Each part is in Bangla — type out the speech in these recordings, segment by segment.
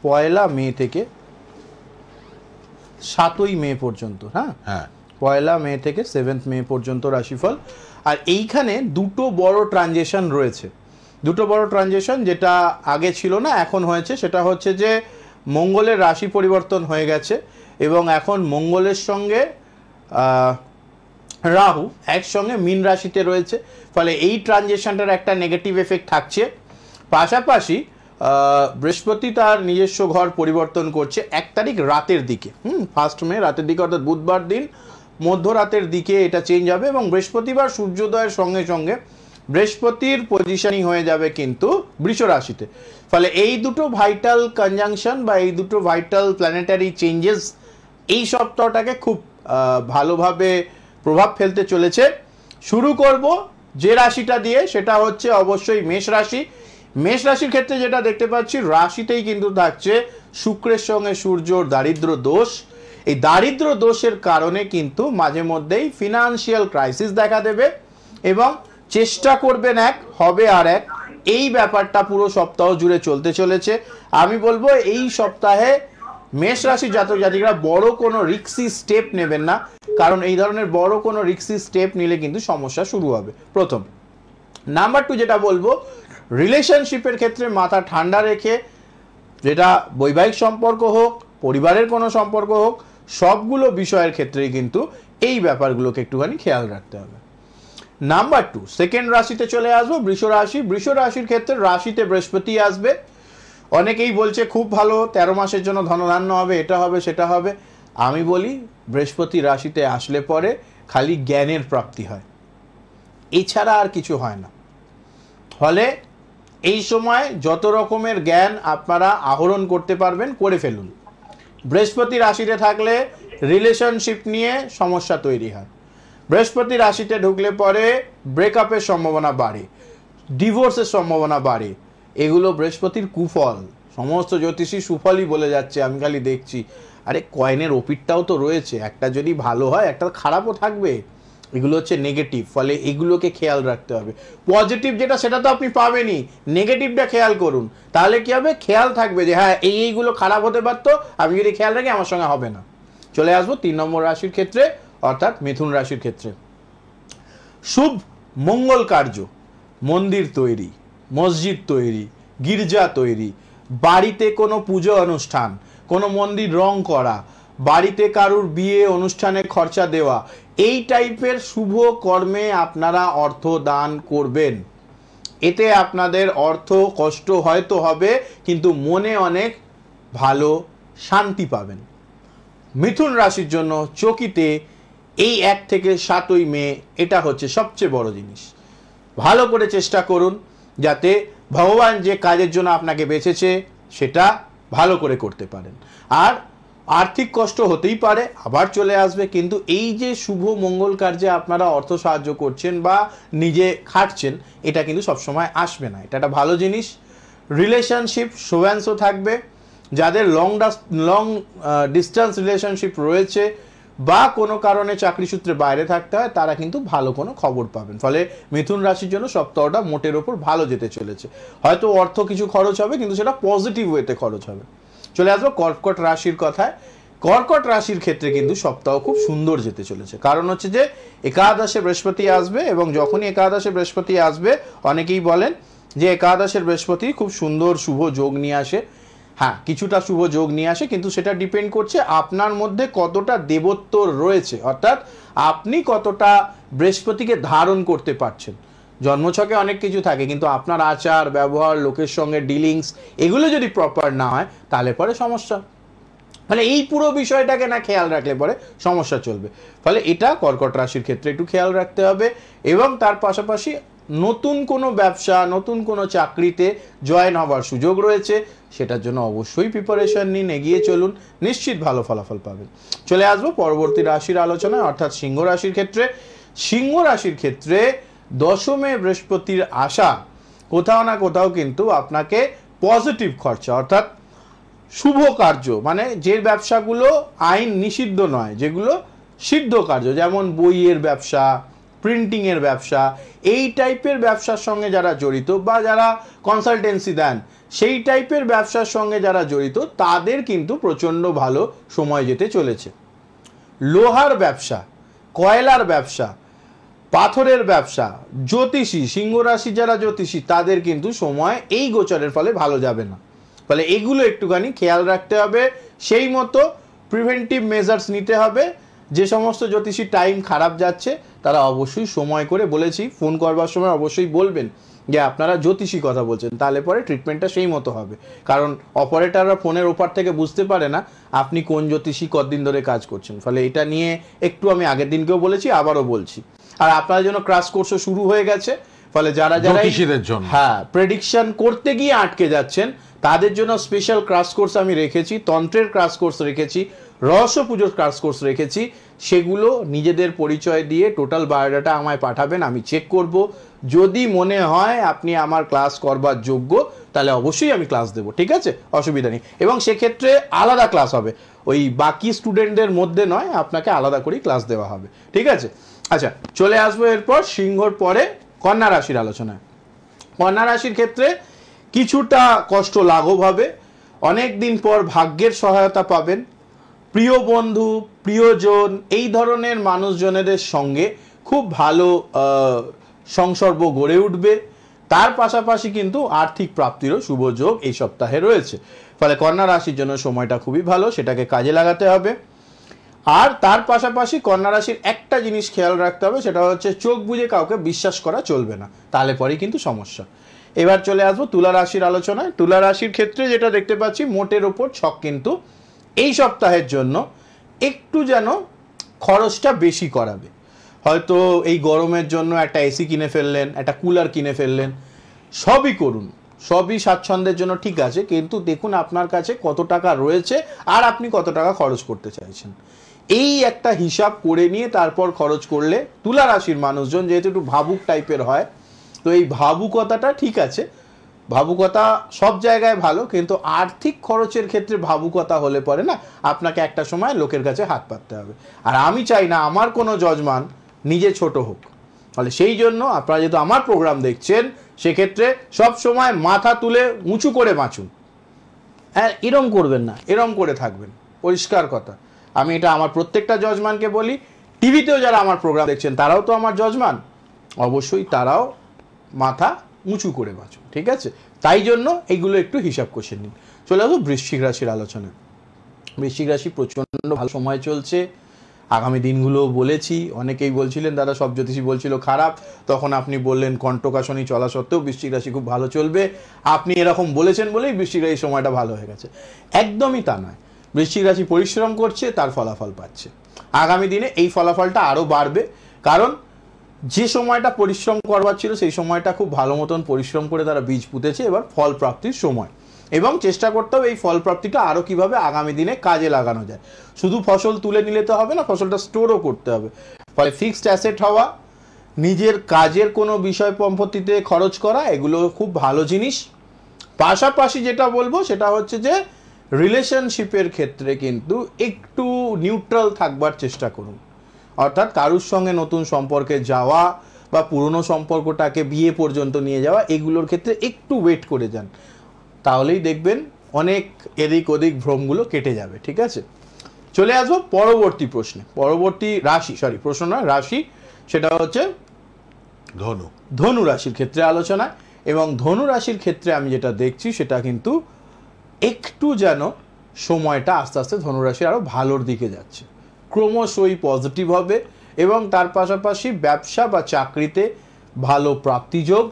পয়লা মে থেকে 7ই মে পর্যন্ত। হ্যাঁ হ্যাঁ, পয়লা মে থেকে 7 মে পর্যন্ত রাশিফল। আর এইখানে দুটো বড় ট্রানজিশন রয়েছে, দুটো বড় ট্রানজিশন যেটা আগে ছিল না এখন হয়েছে। সেটা হচ্ছে যে মঙ্গলের রাশি পরিবর্তন হয়ে গেছে এবং এখন মঙ্গলের সঙ্গে রাহু একসঙ্গে মীন রাশিতে রয়েছে, ফলে এই ট্রানজিশনটার একটা নেগেটিভ এফেক্ট থাকছে। পাশাপাশি বৃহস্পতি তার নিজস্ব ঘর পরিবর্তন করছে 1 তারিখ রাতের দিকে, 1 মে রাতের দিকে, অর্থাৎ বুধবার দিন মধ্যরাতের দিকে এটা চেঞ্জ হবে এবং বৃহস্পতিবার সূর্যোদয়ের সঙ্গে সঙ্গে বৃহস্পতির পজিশনই হয়ে যাবে কিন্তু বৃষ রাশিতে। ফলে এই দুটো ভাইটাল কনজাংশন বা এই দুটো ভাইটাল প্ল্যানেটারি চেঞ্জেস এই সপ্তাহটাকে খুব ভালোভাবে প্রভাব ফেলতে চলেছে। শুরু করব যে রাশিটা দিয়ে, সেটা হচ্ছে অবশ্যই মেষ রাশি। মেষ রাশির ক্ষেত্রে যেটা দেখতে পাচ্ছি, রাশিতেই কিন্তু থাকছে শুক্রের সঙ্গে সূর্যর দারিদ্র দোষ। এই দারিদ্র দোষের কারণে কিন্তু মাঝে মধ্যেই ফিনান্সিয়াল ক্রাইসিস দেখা দেবে এবং চেষ্টা করবেন এক, হবে আর এক, এই ব্যাপারটা পুরো সপ্তাহ জুড়ে চলতে চলেছে। আমি বলবো এই সপ্তাহে মেষ রাশির জাতক জাতিকরা বড় কোনো রিস্কি স্টেপ নেবেন না, কারণ এই ধরনের বড় কোনো রিস্কি স্টেপ নিলে কিন্তু সমস্যা শুরু হবে। প্রথম। নাম্বার 2 যেটা বলবো, রিলেশনশিপের ক্ষেত্রে মাথা ঠান্ডা রেখে, যেটা বৈবাহিক সম্পর্ক হোক, পরিবারের কোনো সম্পর্ক হোক, সবগুলো বিষয়ের ক্ষেত্রেই কিন্তু এই ব্যাপারগুলোকে একটুখানি খেয়াল রাখতে হবে। নাম্বার 2, সেকেন্ড রাশিতে চলে আসবো, বৃষ রাশি। বৃষ রাশির ক্ষেত্রে রাশিতে বৃহস্পতি আসবে। অনেকেই বলছে খুব ভালো, 13 মাসের জন্য ধনধান্য হবে, এটা হবে সেটা হবে। আমি বলি বৃহস্পতি রাশিতে আসলে পরে খালি জ্ঞানের প্রাপ্তি হয়, এছাড়া আর কিছু হয় না। ফলে এই সময় যত রকমের জ্ঞান আপনারা আহরণ করতে পারবেন করে ফেলুন। বৃহস্পতি রাশিতে থাকলে রিলেশনশিপ নিয়ে সমস্যা তৈরি হয়, বৃহস্পতি রাশিতে ঢুকলে পরে ব্রেকআপের সম্ভাবনা বাড়ে, ডিভোর্সের সম্ভাবনা বাড়ে। এগুলো বৃহস্পতির কুফল। সমস্ত জ্যোতিষী সুফলই বলে যাচ্ছে, আমি খালি দেখছি আরে কয়েনের ওপিটটাও তো রয়েছে, একটা যদি ভালো হয় একটা খারাপও থাকবে। এগুলো হচ্ছে নেগেটিভ, ফলে এগুলোকে খেয়াল রাখতে হবে। পজিটিভ যেটা সেটা তো আপনি পাবেনই, নেগেটিভটা খেয়াল করুন, তাহলে কি হবে, খেয়াল থাকবে যে হ্যাঁ এইগুলো খারাপ হতে পারতো, আমি যদি খেয়াল রাখি আমার সঙ্গে হবে না। চলে আসবো 3 নম্বর রাশির ক্ষেত্রে, অর্থাৎ মিথুন রাশির ক্ষেত্রে। শুভ মঙ্গল কার্য, মন্দির তৈরি, মসজিদ তৈরি, গির্জা তৈরি, বাড়িতে কোনো পুজো অনুষ্ঠান, কোনো মন্দির রং করা, বাড়িতে কারুর বিয়ে অনুষ্ঠানে খরচা দেওয়া, এই টাইপের শুভ কর্মে আপনারা অর্থ দান করবেন। এতে আপনাদের অর্থ কষ্ট হয়তো হবে, কিন্তু মনে অনেক ভালো শান্তি পাবেন। মিথুন রাশির জন্য চকিতে এই 1 থেকে 7ই মে, এটা হচ্ছে সবচেয়ে বড় জিনিস। ভালো করে চেষ্টা করুন যাতে ভগবান যে কাজের জন্য আপনাকে বেছেছে সেটা ভালো করে করতে পারেন। আর আর্থিক কষ্ট হতেই পারে, আবার চলে আসবে, কিন্তু এই যে শুভ মঙ্গল কার্যে আপনারা অর্থ সাহায্য করছেন বা নিজে খাটছেন, এটা কিন্তু সবসময় আসবে না, এটা একটা ভালো জিনিস। রিলেশনশিপ শোভ্যাংশ থাকবে। যাদের লং ডিস্টেন্স রিলেশনশিপ রয়েছে বা কোনো কারণে চাকরি সূত্রে বাইরে থাকতে হয়, তারা কিন্তু ভালো কোনো খবর পাবেন। ফলে মিথুন রাশির জন্য সপ্তাহটা মোটের ওপর ভালো যেতে চলেছে। হয়তো অর্থ কিছু খরচ হবে, কিন্তু সেটা পজিটিভ ওয়েতে খরচ হবে। চলে আসবো কর্কট রাশির কথায়। কর্কট রাশির ক্ষেত্রে কিন্তু সপ্তাহ খুব সুন্দর যেতে চলেছে, কারণ হচ্ছে যে একাদশে বৃহস্পতি আসবে এবং যখনই একাদশে বৃহস্পতি আসবে, অনেকেই বলেন যে একাদশের বৃহস্পতি খুব সুন্দর শুভ যোগ নিয়ে আসে। হ্যাঁ, কিছুটা শুভ যোগ নিয়ে আসে, কিন্তু সেটা ডিপেন্ড করছে আপনার মধ্যে কতটা দেবত্ব রয়েছে, অর্থাৎ আপনি কতটা বৃহস্পতিকে ধারণ করতে পারছেন। জন্মছকে অনেক কিছু থাকে, কিন্তু আপনার আচার ব্যবহার, লোকের সঙ্গে ডিলিংস, এগুলো যদি প্রপার না হয় তাহলে পরে সমস্যা। ফলে এই পুরো বিষয়টাকে না খেয়াল রাখলে পরে সমস্যা চলবে। ফলে এটা কর্কট রাশির ক্ষেত্রে একটু খেয়াল রাখতে হবে। এবং তার পাশাপাশি নতুন কোনো ব্যবসা, নতুন কোনো চাকরিতে জয়েন হওয়ার সুযোগ রয়েছে, সেটার জন্য অবশ্যই প্রিপারেশন নিন, এগিয়ে চলুন, নিশ্চিত ভালো ফলাফল পাবেন। চলে আসবো পরবর্তী রাশির আলোচনায়, অর্থাৎ সিংহ রাশির ক্ষেত্রে। সিংহ রাশির ক্ষেত্রে 10মে বৃহস্পতির আসা কোথাও না কোথাও কিন্তু আপনাকে পজিটিভ খরচা, অর্থাৎ শুভ কার্য, মানে যে ব্যবসাগুলো আইন নিষিদ্ধ নয়, যেগুলো সিদ্ধ কার্য, যেমন বইয়ের ব্যবসা, প্রিন্টিংয়ের ব্যবসা, এই টাইপের ব্যবসার সঙ্গে যারা জড়িত বা যারা কনসালটেন্সি দেন, সেই টাইপের ব্যবসার সঙ্গে যারা জড়িত তাদের কিন্তু প্রচণ্ড ভালো সময় যেতে চলেছে। লোহার ব্যবসা, কয়লার ব্যবসা, পাথরের ব্যবসা, জ্যোতিষী, সিংহ রাশি যারা জ্যোতিষী তাদের কিন্তু সময় এই গোচরের ফলে ভালো যাবে না। ফলে এগুলো একটুখানি খেয়াল রাখতে হবে, সেই মতো প্রিভেন্টিভ মেজার্স নিতে হবে। যে সমস্ত জ্যোতিষী টাইম খারাপ যাচ্ছে তারা অবশ্যই সময় করে, বলেছি ফোন করবার সময় অবশ্যই বলবেন যে আপনারা জ্যোতিষী কথা বলছেন, তাহলে পরে ট্রিটমেন্টটা সেই মতো হবে। কারণ অপারেটররা ফোনের ওপার থেকে বুঝতে পারে না আপনি কোন জ্যোতিষী কতদিন ধরে কাজ করছেন। ফলে এটা নিয়ে একটু আমি আগের দিনকেও বলেছি, আবারও বলছি। আর আপনার জন্য ক্রাশ কোর্সও শুরু হয়ে গেছে, ফলে যারা যারা হ্যাঁ প্রেডিকশন করতে গিয়ে আটকে যাচ্ছেন তাদের জন্য স্পেশাল ক্রাশ কোর্স আমি রেখেছি, তন্ত্রের ক্রাশ কোর্স রেখেছি, রহস্য পুজোর ক্রাশ কোর্স রেখেছি। সেগুলো নিজেদের পরিচয় দিয়ে টোটাল বায়োডাটা আমায় পাঠাবেন, আমি চেক করব। যদি মনে হয় আপনি আমার ক্লাস করবার যোগ্য তাহলে অবশ্যই আমি ক্লাস দেবো, ঠিক আছে, অসুবিধা নেই। এবং সেক্ষেত্রে আলাদা ক্লাস হবে, ওই বাকি স্টুডেন্টদের মধ্যে নয়, আপনাকে আলাদা করেই ক্লাস দেওয়া হবে, ঠিক আছে। আচ্ছা, চলে আসবো এরপর সিংহর পরে কন্যা রাশির আলোচনায়। কন্যা রাশির ক্ষেত্রে কিছুটা কষ্ট লাঘব হবে, অনেক দিন পর ভাগ্যের সহায়তা পাবেন, প্রিয় বন্ধু, প্রিয়জন, এই ধরনের মানুষজনেদের সঙ্গে খুব ভালো সংসর্গ গড়ে উঠবে। তার পাশাপাশি কিন্তু আর্থিক প্রাপ্তিরও শুভ যোগ এই সপ্তাহে রয়েছে। ফলে কন্যা রাশির জন্য সময়টা খুবই ভালো, সেটাকে কাজে লাগাতে হবে। আর তার পাশাপাশি কন্যা রাশির একটা জিনিস খেয়াল রাখতে হবে, সেটা হচ্ছে চোখ বুজে কাউকে বিশ্বাস করা চলবে না, তাহলে পরেই কিন্তু সমস্যা। এবার চলে আসবো তুলা রাশির আলোচনায়। তুলা রাশির ক্ষেত্রে যেটা দেখতে পাচ্ছি, মোটের ওপর ছক কিন্তু এই সপ্তাহের জন্য একটু যেন খরচটা বেশি করাবে। হয়তো এই গরমের জন্য একটা এসি কিনে ফেললেন, একটা কুলার কিনে ফেললেন, সবই করুন, সবই স্বাচ্ছন্দ্যের জন্য ঠিক আছে, কিন্তু দেখুন আপনার কাছে কত টাকা রয়েছে আর আপনি কত টাকা খরচ করতে চাইছেন। এই একটা হিসাব করে নিয়ে তারপর খরচ করলে, তুলা রাশির মানুষজন যেহেতু একটু ভাবুক টাইপের হয়, তো এই ভাবুকতাটা ঠিক আছে, ভাবুকতা সব জায়গায় ভালো, কিন্তু আর্থিক খরচের ক্ষেত্রে ভাবুকতা হলে পরে না আপনাকে একটা সময় লোকের কাছে হাত পাততে হবে। আর আমি চাই না আমার কোনো যজমান নিজে ছোট হোক। ফলে সেই জন্য আপনারা যেহেতু আমার প্রোগ্রাম দেখছেন, সেক্ষেত্রে সব সময় মাথা তুলে উঁচু করে বাঁচুন। হ্যাঁ, এরম করবেন না, এরম করে থাকবেন, পরিষ্কার কথা। আমি এটা আমার প্রত্যেকটা যজমানকে বলি, টিভিতেও যারা আমার প্রোগ্রাম দেখছেন তারাও তো আমার যজমান, অবশ্যই তারাও মাথা উঁচু করে বাঁচুন, ঠিক আছে। তাই জন্য এইগুলো একটু হিসাব কষে নিন। চলে আসবো বৃশ্চিক রাশির আলোচনায়। বৃশ্চিক রাশি প্রচণ্ড ভালো সময় চলছে, আগামী দিনগুলো বলেছি, অনেকেই বলছিলেন দাদা সব জ্যোতিষী বলছিল খারাপ, তখন আপনি বললেন কণ্টকাশনী চলা সত্ত্বেও বৃশ্চিক রাশি খুব ভালো চলবে। আপনি এরকম বলেছেন বলেই বৃশ্চিক রাশির সময়টা ভালো হয়ে গেছে, একদমই তা নয়। বৃশ্চিক রাশি পরিশ্রম করছে, তার ফলাফল পাচ্ছে। আগামী দিনে এই ফলাফলটা আরও বাড়বে, কারণ যে সময়টা পরিশ্রম করবার ছিল সেই সময়টা খুব ভালো মতন পরিশ্রম করে তারা বীজ পুঁতেছে, এবার ফল প্রাপ্তির সময়। এবং চেষ্টা করতে হবে এই ফল প্রাপ্তিটা আরও কীভাবে আগামী দিনে কাজে লাগানো যায়। শুধু ফসল তুলে নিলে তো হবে না, ফসলটা স্টোরও করতে হবে। ফলে ফিক্সড অ্যাসেট হওয়া, নিজের কাজের কোনো বিষয় সম্পত্তিতে খরচ করা, এগুলো খুব ভালো জিনিস। পাশাপাশি যেটা বলবো সেটা হচ্ছে যে রিলেশনশিপের ক্ষেত্রে কিন্তু একটু নিউট্রাল থাকবার চেষ্টা করুন। অর্থাৎ কারুর সঙ্গে নতুন সম্পর্কে যাওয়া বা পুরনো সম্পর্কটাকে বিয়ে পর্যন্ত নিয়ে যাওয়া, এগুলোর ক্ষেত্রে একটু ওয়েট করে যান, তাহলেই দেখবেন অনেক এদিক ওদিক ভ্রমগুলো কেটে যাবে, ঠিক আছে। চলে আসবো পরবর্তী প্রশ্নে। পরবর্তী রাশি, প্রশ্ন নয়, রাশি, সেটা হচ্ছে ধনু। ধনু রাশির ক্ষেত্রে আলোচনায়। এবং ধনু রাশির ক্ষেত্রে আমি যেটা দেখছি সেটা কিন্তু একটু যেন সময়টা আস্তে আস্তে ধনুরাশির আরও ভালোর দিকে যাচ্ছে, ক্রমশই পজিটিভ হবে। এবং তার পাশাপাশি ব্যবসা বা চাকরিতে ভালো প্রাপ্তিযোগ,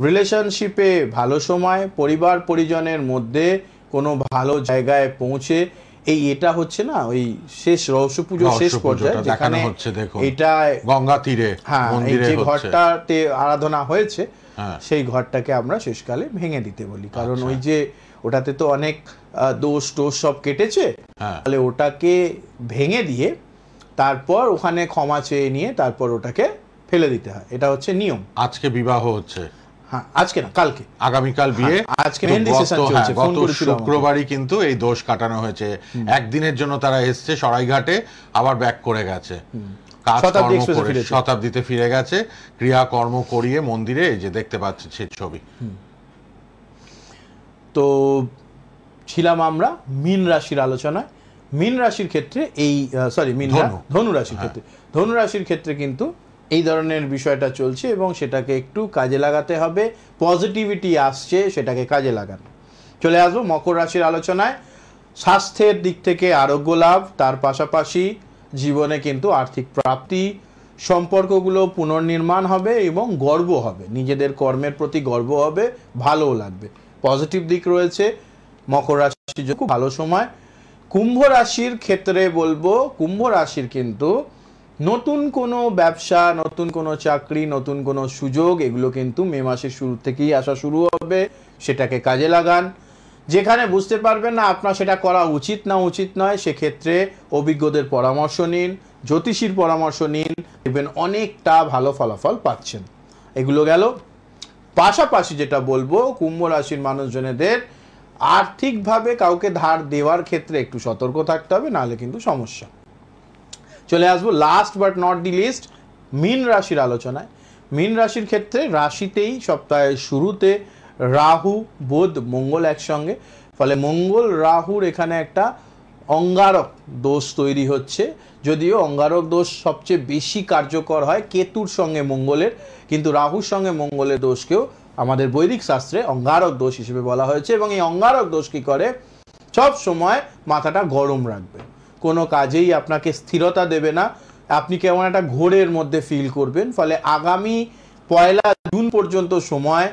রিলেশনশিপে ভালো সময়, পরিবার পরিজনের মধ্যে কোনো ভালো জায়গায় পৌঁছে, এটা হচ্ছে না ওই শেষ রহস্য পুজো শেষ পর্যায়ে যেখানে এটা গঙ্গা তীরে, হ্যাঁ, এই যে ঘরটাতে আরাধনা হয়েছে সেই ঘরটাকে আমরা শেষকালে ভেঙে দিতে বলি, কারণ ওই যে ওটাতে তো অনেক দোষ টোষ সব কেটেছে, তাহলে ওটাকে ভেঙে দিয়ে তারপর ওখানে ক্ষমা চেয়ে নিয়ে তারপর ওটাকে ফেলে দিতে হয়, এটা হচ্ছে নিয়ম। আজকে বিবাহ হচ্ছে, হ্যাঁ আজকে না কালকে, আগামীকাল বিয়ে, আজকে মেহেন্দি সেশন চলছে, গত শুক্রবারই কিন্তু এই দোষ কাটানো হয়েছে। একদিনের জন্য তারা এসছে সরাইঘাটে, আবার ব্যাক করে গেছে, শতাব্দীতে ফিরে গেছে, ক্রিয়াকর্ম করিয়ে মন্দিরে, এই যে দেখতে পাচ্ছি সেই ছবি। তো ছিলাম আমরা মীন রাশির আলোচনায়। মীন রাশির ক্ষেত্রে এই ধনু রাশির ক্ষেত্রে, ধনু রাশির ক্ষেত্রে কিন্তু এই ধরনের বিষয়টা চলছে এবং সেটাকে একটু কাজে লাগাতে হবে। পজিটিভিটি আসছে, সেটাকে কাজে লাগান। চলে আসবো মকর রাশির আলোচনায়। স্বাস্থ্যের দিক থেকে আরোগ্য লাভ, তার পাশাপাশি জীবনে কিন্তু আর্থিক প্রাপ্তি, সম্পর্কগুলো পুনর্নির্মাণ হবে এবং গর্ব হবে, নিজেদের কর্মের প্রতি গর্ব হবে, ভালোও লাগবে। পজিটিভ দিক রয়েছে মকর রাশির জন্য, খুব ভালো সময়। কুম্ভ রাশির ক্ষেত্রে বলবো, কুম্ভ রাশির কিন্তু নতুন কোনো ব্যবসা, নতুন কোনো চাকরি, নতুন কোনো সুযোগ, এগুলো কিন্তু মে মাসের শুরু থেকেই আসা শুরু হবে। সেটাকে কাজে লাগান। যেখানে বুঝতে পারবেন না আপনার সেটা করা উচিত না উচিত নয়, সেক্ষেত্রে অভিজ্ঞদের পরামর্শ নিন, জ্যোতিষীর পরামর্শ নিন, দেখবেন অনেকটা ভালো ফলাফল পাচ্ছেন। এগুলো গেল। পাশাপাশি যেটা বলবো, কুম্ভ রাশির মানুষজনেদের আর্থিকভাবে কাউকে ধার দেওয়ার ক্ষেত্রে একটু সতর্ক থাকতে হবে, নাহলে কিন্তু সমস্যা। চলে আসবো last but not the least মীন রাশির আলোচনায়। মীন রাশির ক্ষেত্রে রাশিতেই সপ্তাহের শুরুতে রাহু, বুধ, মঙ্গল একসঙ্গে, ফলে মঙ্গল রাহুর এখানে একটা অঙ্গারক দোষ তৈরি হচ্ছে। যদিও অঙ্গারক দোষ সবচেয়ে বেশি কার্যকর হয় কেতুর সঙ্গে মঙ্গলের, কিন্তু রাহুর সঙ্গে মঙ্গলের দোষকেও আমাদের বৈদিক শাস্ত্রে অঙ্গারক দোষ হিসেবে বলা হয়েছে। এবং এই অঙ্গারক দোষ কি করে, সব সময় মাথাটা গরম রাখবে, কোনো কাজেই আপনাকে স্থিরতা দেবে না, আপনি কেমন একটা ঘোরের মধ্যে ফিল করবেন। ফলে আগামী 1 জুন পর্যন্ত সময়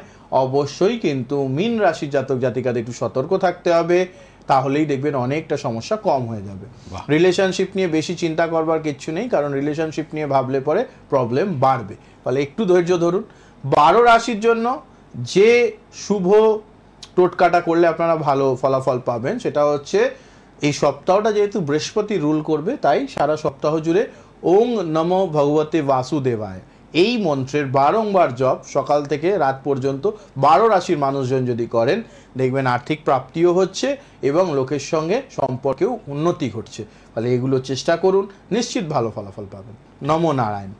অবশ্যই কিন্তু মীন রাশির জাতক জাতিকাদের একটু সতর্ক থাকতে হবে, তাহলেই দেখবেন অনেকটা সমস্যা কম হয়ে যাবে। রিলেশনশিপ নিয়ে বেশি চিন্তা করবার কিচ্ছু নেই, কারণ রিলেশনশিপ নিয়ে ভাবলে পরে প্রবলেম বাড়বে। ফলে একটু ধৈর্য ধরুন। 12 রাশির জন্য যে শুভ টোটকাটা করলে আপনারা ভালো ফলাফল পাবেন, সেটা হচ্ছে এই সপ্তাহটা যেহেতু বৃহস্পতি রুল করবে, তাই সারা সপ্তাহ জুড়ে ওং নমো ভগবতে বাসুদেবায় এই মন্ত্রের বারংবার জপ সকাল থেকে রাত পর্যন্ত 12 রাশির মানুষজন যদি করেন, দেখবেন আর্থিক প্রাপ্তিও হচ্ছে এবং লোকের সঙ্গে সম্পর্কেও উন্নতি ঘটছে। ফলে এগুলো চেষ্টা করুন, নিশ্চিত ভালো ফলাফল পাবেন। নমো নারায়ণ।